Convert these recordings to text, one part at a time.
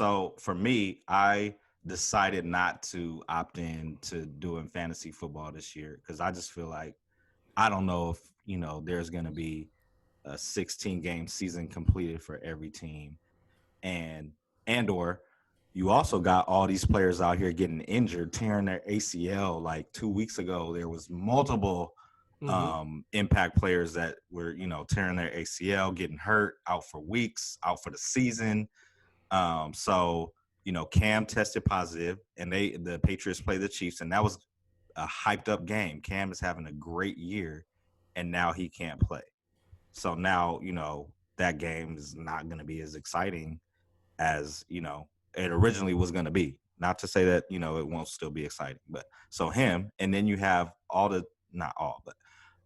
So for me, I decided not to opt in to doing fantasy football this year because I just feel like I don't know if there's going to be a 16 game season completed for every team, and or you also got all these players out here getting injured, tearing their ACL. Like 2 weeks ago, there was multiple impact players that were tearing their ACL, getting hurt, out for weeks, out for the season. So Cam tested positive, and the Patriots play the Chiefs, and that was a hyped up game. Cam is having a great year, and now he can't play. So now that game is not going to be as exciting as it originally was going to be. Not to say that it won't still be exciting, but so him, and then you have not all, but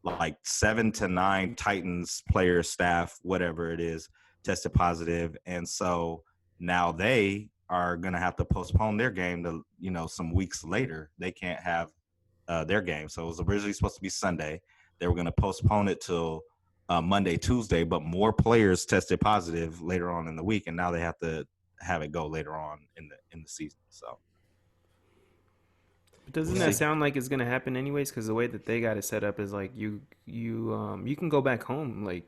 like 7 to 9 Titans players, staff, whatever it is, tested positive, and so now they are going to have to postpone their game to some weeks later. They can't have their game. So it was originally supposed to be Sunday. They were going to postpone it till Monday, Tuesday, but more players tested positive later on in the week, and now they have to have it go later on in the season. So doesn't that sound like it's gonna happen anyways? Because the way that they got it set up is like you can go back home like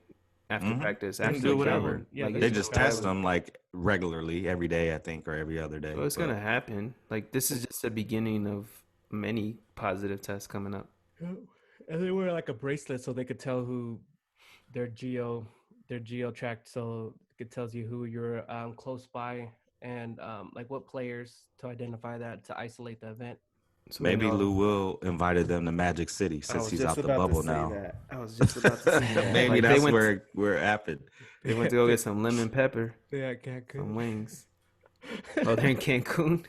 after practice, they can do whatever. Yeah, they just test them like regularly every day, I think, or every other day. So it's gonna happen. Like this is just the beginning of many positive tests coming up. And they wear like a bracelet so they could tell who their geo tracked, so it tells you who you're close by and like what players to identify that to isolate the event. So maybe Lou Will invited them to Magic City since he's out the bubble now. I was just about to say that. Maybe like that's where it happened. They went to go get some lemon pepper. Yeah, Cancun. Some wings. Oh, they're in Cancun.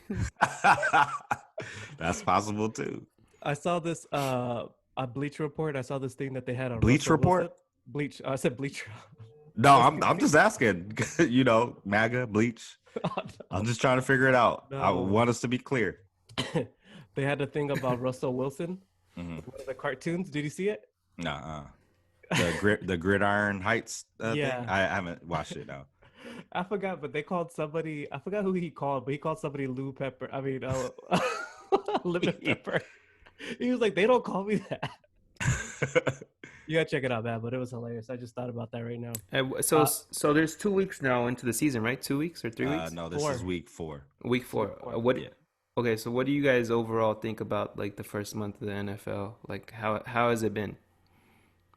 That's possible too. I saw this a Bleach Report. I saw this thing that they had on Bleach Report. Wilson. Bleach. I said Bleach. No, I'm just asking. MAGA, Bleach. Oh, no. I'm just trying to figure it out. No. I want us to be clear. They had a thing about Russell Wilson. One of the cartoons. Did you see it? Nah. The Gridiron Heights thing? I haven't watched it now. I forgot, but they called somebody. I forgot who he called, but he called somebody Lou Pepper. I mean, Lemon Pepper. He was like, they don't call me that. You gotta check it out, man. But it was hilarious. I just thought about that right now. So there's 2 weeks now into the season, right? 2 weeks or 3 weeks? No, this is week 4. Week 4. What? Yeah. Okay, so what do you guys overall think about like the first month of the NFL? Like how has it been?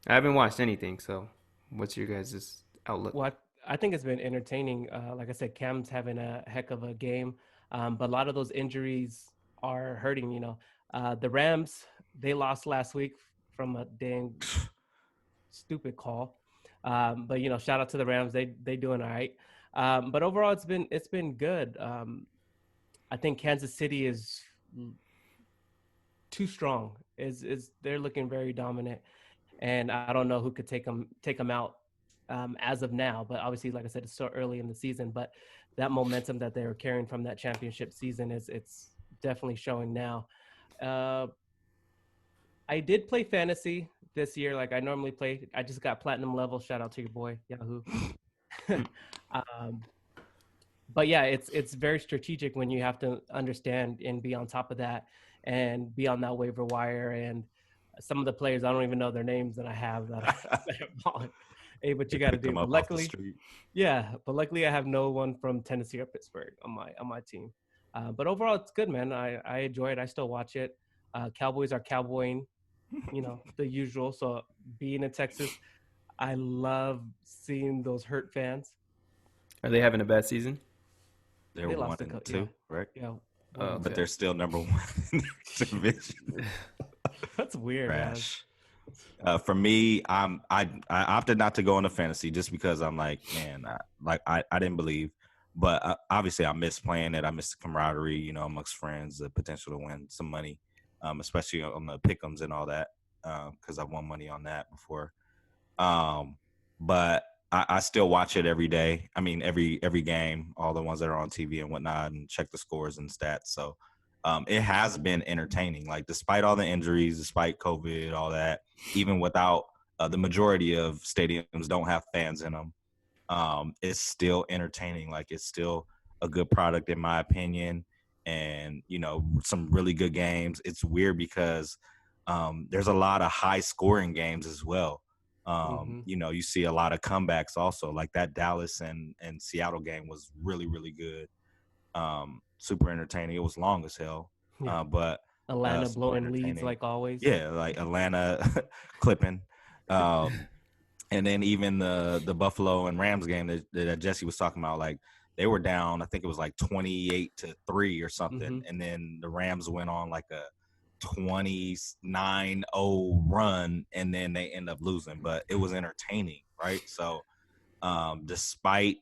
I haven't watched anything, so what's your guys' outlook? Well, I think it's been entertaining. Like I said, Cam's having a heck of a game, but a lot of those injuries are hurting. The Rams, they lost last week from a dang stupid call, but shout out to the Rams. They doing all right. But overall, it's been good. I think Kansas City is too strong. They're looking very dominant, and I don't know who could take them out as of now. But obviously, like I said, it's so early in the season. But that momentum that they were carrying from that championship season it's definitely showing now. I did play fantasy this year, like I normally play. I just got platinum level. Shout out to your boy Yahoo. But yeah, it's very strategic when you have to understand and be on top of that and be on that waiver wire. And some of the players, I don't even know their names that I have that I'm hey, but you got to do. But luckily, I have no one from Tennessee or Pittsburgh on my team. But overall, it's good, man. I enjoy it. I still watch it. Cowboys are cowboying, the usual. So being in Texas, I love seeing those hurt fans. Are they having a bad season? They're 1-2, right? Yeah. But they're still number 1 in their division. That's weird. Trash. For me, I opted not to go into fantasy just because I'm like, man, I didn't believe. But obviously, I miss playing it. I miss the camaraderie, amongst friends, the potential to win some money, especially on the pick'ems and all that, because I won money on that before. But I still watch it every day. I mean, every game, all the ones that are on TV and whatnot, and check the scores and stats. So it has been entertaining. Like, despite all the injuries, despite COVID, all that, even without the majority of stadiums don't have fans in them, it's still entertaining. Like, it's still a good product in my opinion, and some really good games. It's weird because there's a lot of high scoring games as well. You see a lot of comebacks also, like that Dallas and Seattle game was really, really good. Super entertaining. It was long as hell, but Atlanta super blowing leads entertaining. like always. Yeah, like Atlanta clipping. And then even the Buffalo and Rams game that Jesse was talking about, like they were down, I think it was like 28-3 or something. And then the Rams went on like a 29-0 run, and then they end up losing. But it was entertaining, right? So despite,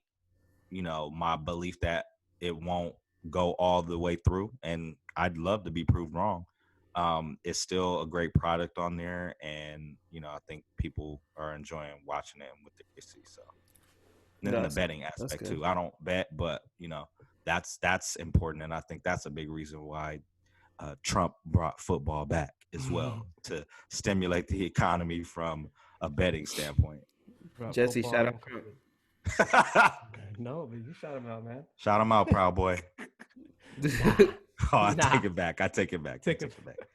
my belief that it won't go all the way through, and I'd love to be proved wrong, it's still a great product on there, and I think people are enjoying watching it and what they see. So and then the betting aspect too. I don't bet, but that's important, and I think that's a big reason why Trump brought football back as well, to stimulate the economy from a betting standpoint. Jesse, shout out. No, but you shout him out, man. Shout him out, Proud Boy. I take it back.